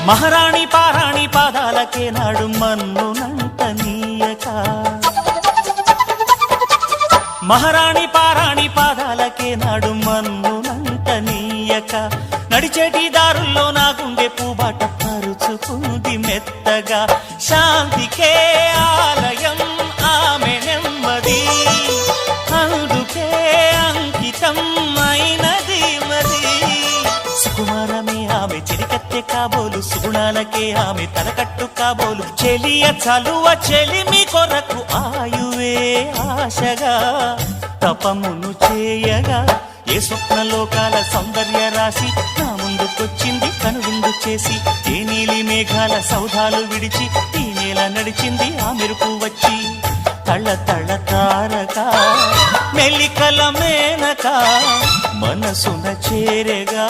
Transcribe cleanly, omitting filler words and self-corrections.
మహారాణి పారాణి పాదాలకే నాడు మన్నునంట నీయక మహారాణి పారాణి పాదాలకే నాడు మన్నునంట నీయక నడిచేటి దారుల్లో నా గుండె పూబాట పరుచుకుంది మెత్తగా శాంతికే ఆలయం ఆమె నెమ్మది అందుకే అంకితం అయినది మది సుకుమారమే ఆమె చెలికత్తె కాబోలు సుగుణాలకే ఆమె తలకట్టు కాబోలు చెలియ చలువ చెలిమి కొరకు ఆయువే ఆశగా తపమును చేయగా ఏ స్వప్నలోకాల సౌందర్య రాశి నా ముందుకొచ్చింది కనువిందు చేసి ఏ నీలి మేఘాల సౌధాలు విడిచి ఈ నేల నడిచింది ఆ మెరుపు వచ్చి తళ తళ తారక మెలికల మేనక మనసున చేరగా